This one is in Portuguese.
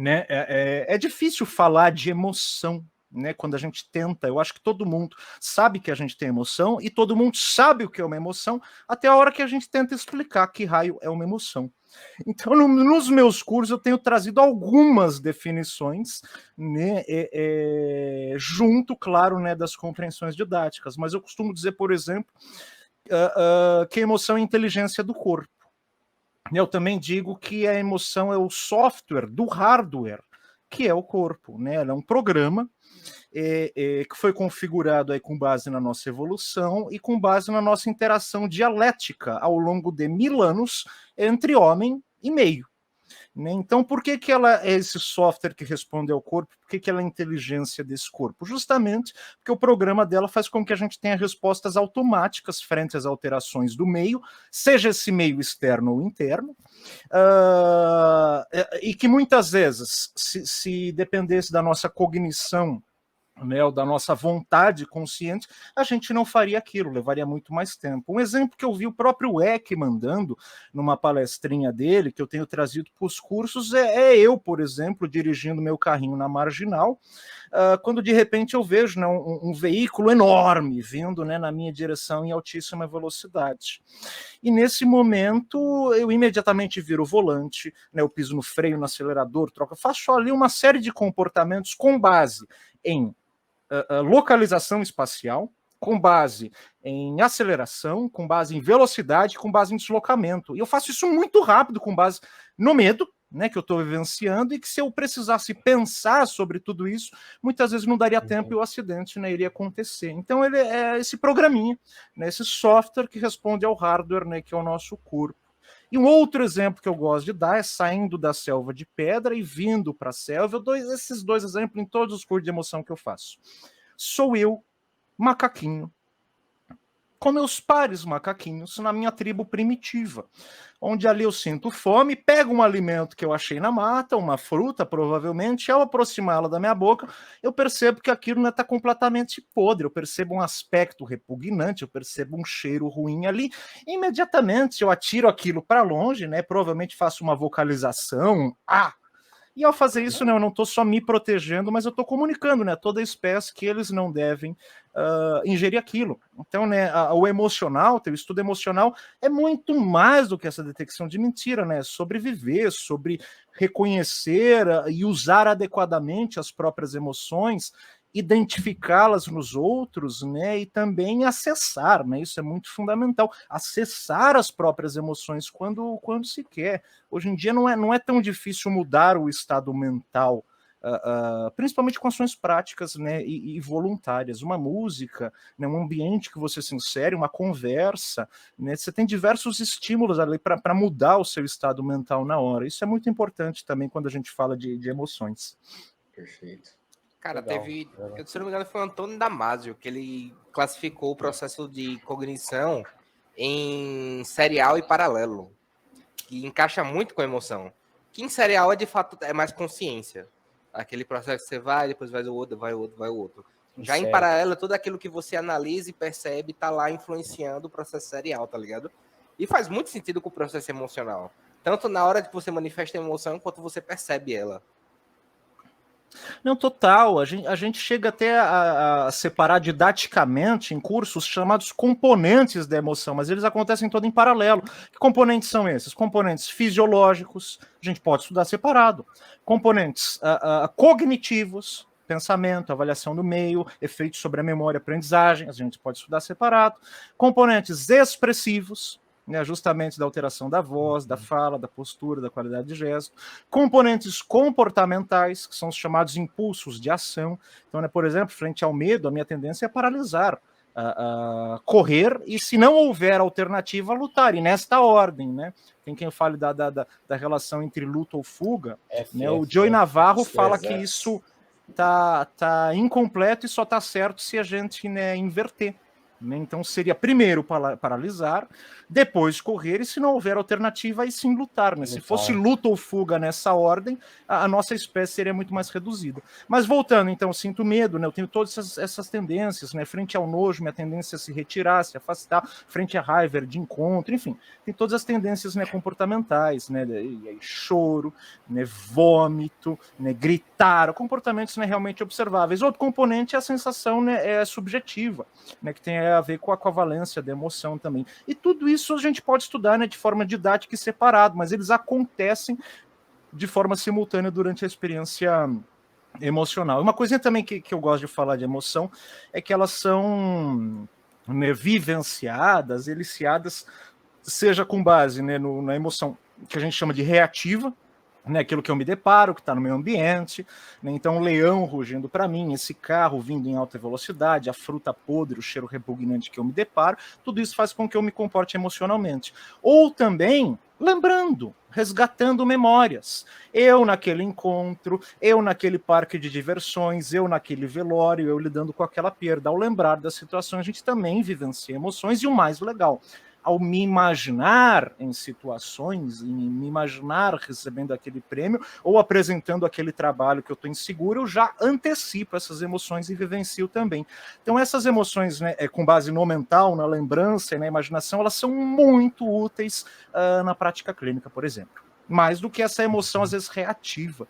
né? É difícil falar de emoção, né? Quando a gente tenta, eu acho que todo mundo sabe que a gente tem emoção e todo mundo sabe o que é uma emoção, até a hora que a gente tenta explicar que raio é uma emoção. Então, nos meus cursos, eu tenho trazido algumas definições, né, junto, claro, né, das compreensões didáticas. Mas eu costumo dizer, por exemplo, que a emoção é a inteligência do corpo. Eu também digo que a emoção é o software do hardware, que é o corpo, né? Ela é um programa que foi configurado aí com base na nossa evolução e com base na nossa interação dialética ao longo de 1000 anos entre homem e meio. Né? Então, por que, que ela é esse software que responde ao corpo? Por que, que ela é a inteligência desse corpo? Justamente porque o programa dela faz com que a gente tenha respostas automáticas frente às alterações do meio, seja esse meio externo ou interno, e que muitas vezes, se dependesse da nossa cognição, né, ou da nossa vontade consciente, a gente não faria aquilo, levaria muito mais tempo. Um exemplo que eu vi o próprio Ekman dando numa palestrinha dele, que eu tenho trazido para os cursos, é eu, por exemplo, dirigindo meu carrinho na Marginal, quando de repente eu vejo, né, um veículo enorme vindo, né, na minha direção em altíssima velocidade. E nesse momento eu imediatamente viro o volante, né, eu piso no freio, no acelerador, troco, faço ali uma série de comportamentos com base em localização espacial, com base em aceleração, com base em velocidade, com base em deslocamento. E eu faço isso muito rápido, com base no medo, né, que eu estou vivenciando, e que se eu precisasse pensar sobre tudo isso, muitas vezes não daria tempo e o acidente, né, iria acontecer. Então ele é esse programinha, né, esse software que responde ao hardware, né, que é o nosso corpo. E um outro exemplo que eu gosto de dar é saindo da selva de pedra e vindo para a selva. Eu dou esses dois exemplos em todos os cursos de emoção que eu faço. Sou eu, macaquinho, com meus pares macaquinhos na minha tribo primitiva, onde ali eu sinto fome, pego um alimento que eu achei na mata, uma fruta provavelmente, e ao aproximá-la da minha boca, eu percebo que aquilo está completamente podre, eu percebo um aspecto repugnante, eu percebo um cheiro ruim ali, e imediatamente eu atiro aquilo para longe, né? Provavelmente faço uma vocalização, e ao fazer isso, né, eu não estou só me protegendo, mas eu estou comunicando, né, toda a espécie que eles não devem ingerir aquilo. Então, né, o emocional, o estudo emocional é muito mais do que essa detecção de mentira, né? Sobreviver, sobre reconhecer e usar adequadamente as próprias emoções, identificá-las nos outros, né, e também acessar, né, isso é muito fundamental, acessar as próprias emoções quando se quer. Hoje em dia não é tão difícil mudar o estado mental, principalmente com ações práticas, né, e voluntárias. Uma música, né, um ambiente que você se insere, uma conversa, né, você tem diversos estímulos ali para mudar o seu estado mental na hora. Isso é muito importante também quando a gente fala de emoções. Perfeito. Cara, Legal. se não me engano, foi o Antônio Damasio que ele classificou o processo de cognição em serial e paralelo, que encaixa muito com a emoção. Que em serial é de fato é mais consciência. Aquele processo que você vai, depois vai o outro, vai o outro, vai o outro. Já em paralelo, tudo aquilo que você analisa e percebe tá lá influenciando o processo serial, tá ligado? E faz muito sentido com o processo emocional. Tanto na hora que você manifesta a emoção, quanto você percebe ela. Não, total. A gente chega até a separar didaticamente em cursos chamados componentes da emoção, mas eles acontecem todos em paralelo. Que componentes são esses? Componentes fisiológicos, a gente pode estudar separado. Componentes cognitivos, pensamento, avaliação do meio, efeitos sobre a memória e aprendizagem, a gente pode estudar separado. Componentes expressivos, né, justamente da alteração da voz, da fala, da postura, da qualidade de gesto. Componentes comportamentais, que são os chamados impulsos de ação. Então, né, por exemplo, frente ao medo, a minha tendência é paralisar, correr, e se não houver alternativa, lutar, e nesta ordem, né? Tem quem fale da relação entre luta ou fuga, né? O Joey Navarro fala que isso tá incompleto e só tá certo se a gente, né, inverter. né? Então seria primeiro paralisar, depois correr, e se não houver alternativa, aí sim lutar, né? Se fosse luta ou fuga nessa ordem, a nossa espécie seria muito mais reduzida. Mas voltando, então, eu sinto medo, né? Eu tenho todas essas tendências, né? Frente ao nojo, minha tendência é se retirar, se afastar, frente à raiva, de encontro, enfim, tem todas as tendências, né, comportamentais, né? E aí, choro, né, vômito, né, gritar, comportamentos, né, realmente observáveis. Outro componente é a sensação, né, subjetiva, né, que tem a ver com a valência da emoção também. E tudo isso a gente pode estudar, né, de forma didática e separado, mas eles acontecem de forma simultânea durante a experiência emocional. Uma coisinha também que eu gosto de falar de emoção é que elas são, né, vivenciadas, eliciadas, seja com base, né, na emoção que a gente chama de reativa, né, aquilo que eu me deparo, que está no meu ambiente, né, então o leão rugindo para mim, esse carro vindo em alta velocidade, a fruta podre, o cheiro repugnante que eu me deparo, tudo isso faz com que eu me comporte emocionalmente. Ou também, lembrando, resgatando memórias. Eu naquele encontro, eu naquele parque de diversões, eu naquele velório, eu lidando com aquela perda. Ao lembrar das situações, a gente também vivencia emoções, e o mais legal, ao me imaginar em situações, em me imaginar recebendo aquele prêmio ou apresentando aquele trabalho que eu estou inseguro, eu já antecipo essas emoções e vivencio também. Então essas emoções, né, com base no mental, na lembrança e na imaginação, elas são muito úteis na prática clínica, por exemplo. Mais do que essa emoção, às vezes, reativa.